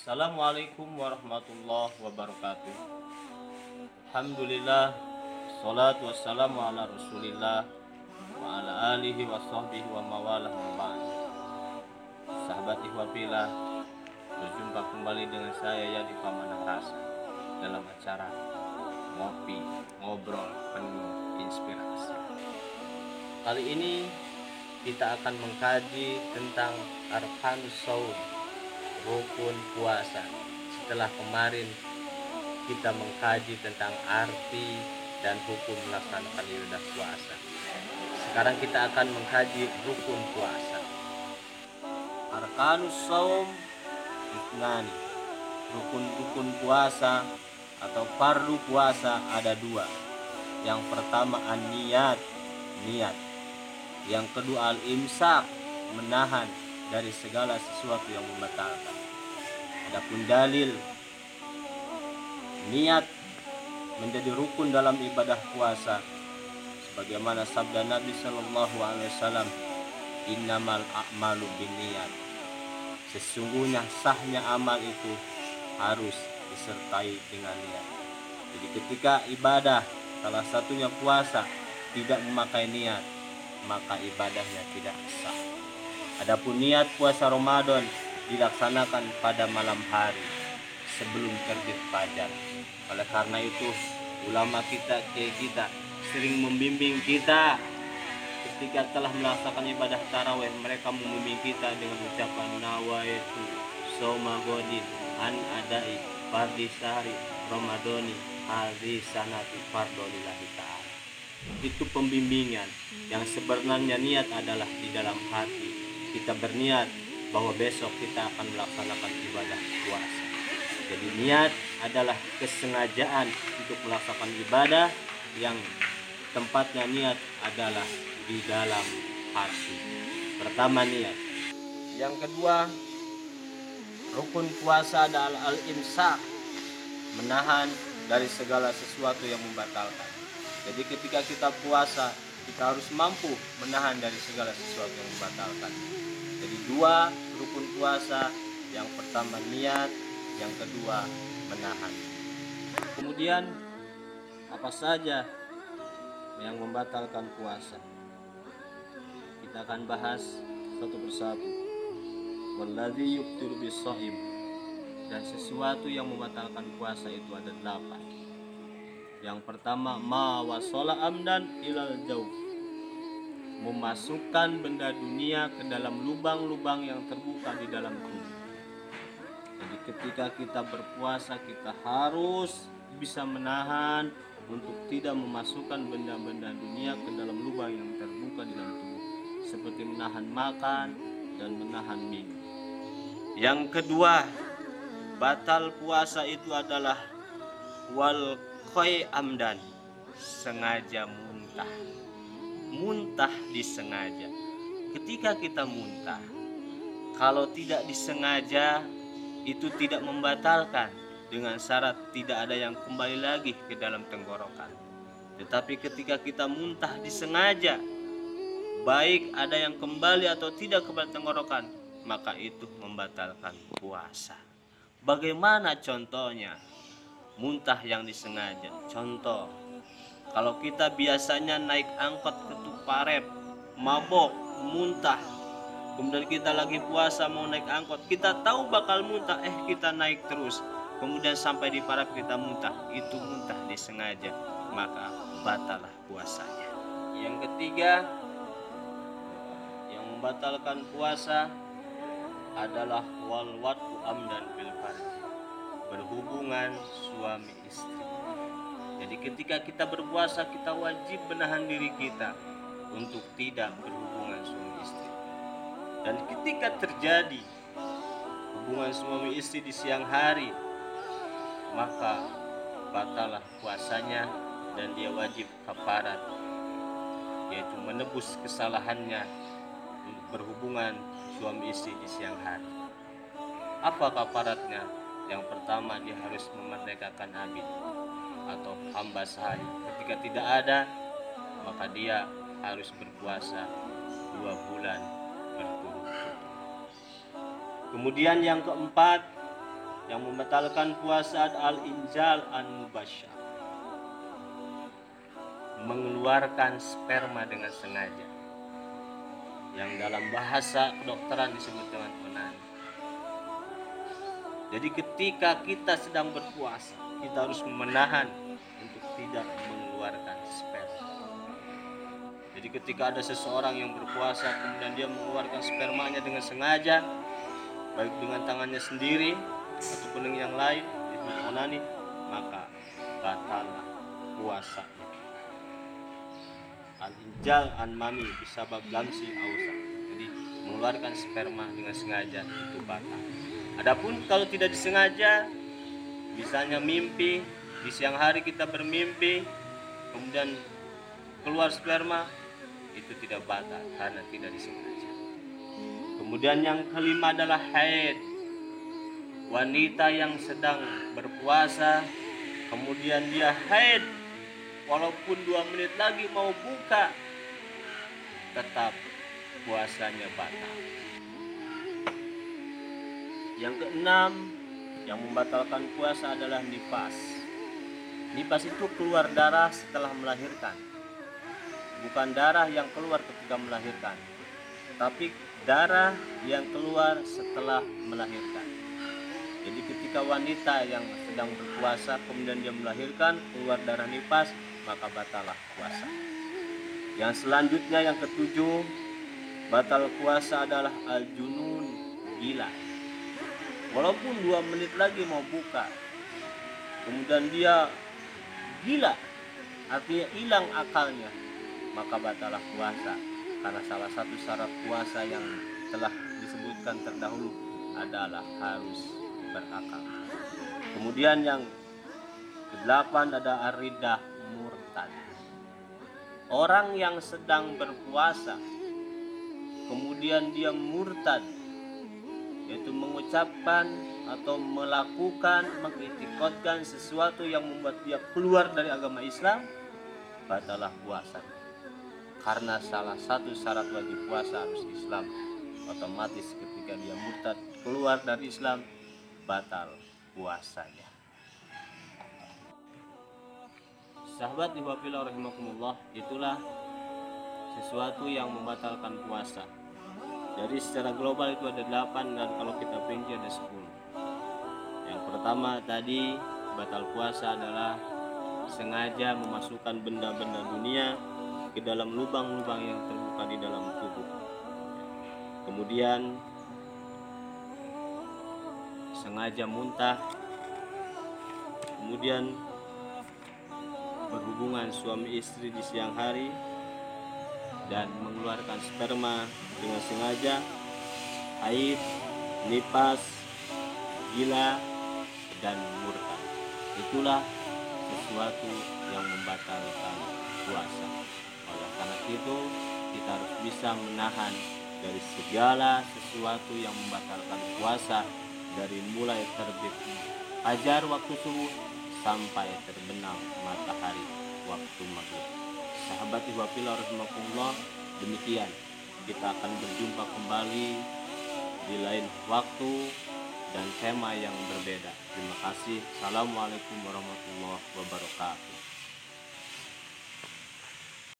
Assalamualaikum warahmatullahi wabarakatuh. Alhamdulillah, salatu wassalamu ala rasulillah wa ala alihi wa sahbihi wa mawalah wa ba'd. Sahabat ikhwafillah, berjumpa kembali dengan saya Yadi Pamanah Rasa dalam acara Ngopi Ngobrol Penuh Inspirasi. Kali ini kita akan mengkaji tentang Arkanus Shaum, rukun puasa. Setelah kemarin kita mengkaji tentang arti dan hukum melaksanakan ibadah puasa, sekarang kita akan mengkaji rukun puasa. Arkanus Shaum itnani, rukun-rukun puasa atau fardu puasa ada dua. Yang pertama an-niyat, niat. Yang kedua al-imsak, menahan dari segala sesuatu yang membatalkan. Adapun dalil niat menjadi rukun dalam ibadah puasa, sebagaimana sabda Nabi Shallallahu Alaihi Wasallam, innamal a'malu binniyat. Sesungguhnya sahnya amal itu harus disertai dengan niat. Jadi ketika ibadah, salah satunya puasa, tidak memakai niat, maka ibadahnya tidak sah. Adapun niat puasa Ramadan dilaksanakan pada malam hari sebelum terbit fajar. Oleh karena itu ulama kita, kiai kita sering membimbing kita ketika telah melaksanakan ibadah tarawih. Mereka membimbing kita dengan ucapan nawaitu soma godin an adai fardhi sahri ramadhani hadhi sanati fardholillahi ta'ala. Itu pembimbingan yang sebenarnya niat adalah di dalam hati. Kita berniat bahwa besok kita akan melaksanakan ibadah puasa. Jadi niat adalah kesengajaan untuk melaksanakan ibadah yang tempatnya niat adalah di dalam hati. Pertama niat. Yang kedua, rukun puasa adalah al-imsak, menahan dari segala sesuatu yang membatalkan. Jadi ketika kita puasa, kita harus mampu menahan dari segala sesuatu yang membatalkan. Jadi dua rukun puasa, yang pertama niat, yang kedua menahan. Kemudian apa saja yang membatalkan puasa? Kita akan bahas satu persatu. Walladzi yubtilu bis-shaim, dan sesuatu yang membatalkan puasa itu ada 8. Yang pertama ma wasala amdan ilal jauh, memasukkan benda dunia ke dalam lubang-lubang yang terbuka di dalam tubuh. Jadi ketika kita berpuasa, kita harus bisa menahan untuk tidak memasukkan benda-benda dunia ke dalam lubang yang terbuka di dalam tubuh, seperti menahan makan dan menahan minum. Yang kedua, batal puasa itu adalah wal khoi amdan, sengaja muntah. Muntah disengaja. Ketika kita muntah, kalau tidak disengaja itu tidak membatalkan, dengan syarat tidak ada yang kembali lagi ke dalam tenggorokan. Tetapi ketika kita muntah disengaja, baik ada yang kembali atau tidak ke tenggorokan, maka itu membatalkan puasa. Bagaimana contohnya muntah yang disengaja? Contoh, kalau kita biasanya naik angkot ke Tuparep, mabok, muntah, kemudian kita lagi puasa mau naik angkot, kita tahu bakal muntah, kita naik terus, kemudian sampai di Parep kita muntah, itu muntah disengaja, maka batalah puasanya. Yang ketiga yang membatalkan puasa adalah wal watu amdan bil farji, berhubungan suami istri. Jadi ketika kita berpuasa, kita wajib menahan diri kita untuk tidak berhubungan suami istri. Dan ketika terjadi hubungan suami istri di siang hari, maka batalah puasanya dan dia wajib kafarat, yaitu menebus kesalahannya berhubungan suami istri di siang hari. Apa kafaratnya? Yang pertama, dia harus memerdekakan abid atau hamba sahaya. Ketika tidak ada, maka dia harus berpuasa 2 bulan berturut-turut. Kemudian yang keempat, Yang membatalkan puasa al-injal an-mubasyar, mengeluarkan sperma dengan sengaja, yang dalam bahasa kedokteran disebut dengan onani. Jadi ketika kita sedang berpuasa, kita harus menahan untuk tidak mengeluarkan sperma. Jadi ketika ada seseorang yang berpuasa kemudian dia mengeluarkan spermanya dengan sengaja, baik dengan tangannya sendiri ataupun dengan yang lain, disebut onani, maka batallah puasanya. Al-injal an-mami bisabab lamsi ausa. Jadi mengeluarkan sperma dengan sengaja itu batal. Adapun kalau tidak disengaja, misalnya mimpi, di siang hari kita bermimpi, kemudian keluar sperma, itu tidak batal karena tidak disengaja. Kemudian yang kelima adalah haid. Wanita yang sedang berpuasa, kemudian dia haid, walaupun 2 menit lagi mau buka, tetap puasanya batal. Yang keenam yang membatalkan puasa adalah nifas. Nifas itu keluar darah setelah melahirkan, bukan darah yang keluar ketika melahirkan, tapi darah yang keluar setelah melahirkan. Jadi ketika wanita yang sedang berpuasa kemudian dia melahirkan, keluar darah nifas, maka batallah puasa. Yang selanjutnya yang ketujuh, batal puasa adalah al-junun, gila. Walaupun 2 menit lagi mau buka, kemudian dia gila, artinya hilang akalnya, maka batallah puasa. Karena salah satu syarat puasa yang telah disebutkan terdahulu adalah harus berakal. Kemudian yang kedelapan ada ar-riddah, murtad. Orang yang sedang berpuasa kemudian dia murtad, yaitu mengucapkan atau melakukan, mengiktikadkan sesuatu yang membuat dia keluar dari agama Islam, batallah puasa. Karena salah satu syarat wajib puasa harus Islam. Otomatis ketika dia murtad keluar dari Islam, batal puasanya. Sahabat ihwafillah rahimakumullah, itulah sesuatu yang membatalkan puasa. Jadi secara global itu ada 8, dan kalau kita rinci ada 10. Yang pertama tadi, batal puasa adalah sengaja memasukkan benda-benda dunia ke dalam lubang-lubang yang terbuka di dalam tubuh. Kemudian sengaja muntah, kemudian berhubungan suami istri di siang hari dan mengeluarkan sperma dengan sengaja, haid, nifas, gila, dan murtad. Itulah sesuatu yang membatalkan puasa. Oleh karena itu kita harus bisa menahan dari segala sesuatu yang membatalkan puasa, dari mulai terbit fajar waktu subuh sampai terbenam matahari waktu maghrib. Sahabat ihwafillah rahimakumullah, demikian kita akan berjumpa kembali di lain waktu dan tema yang berbeda. Terima kasih. Assalamualaikum warahmatullahi wabarakatuh.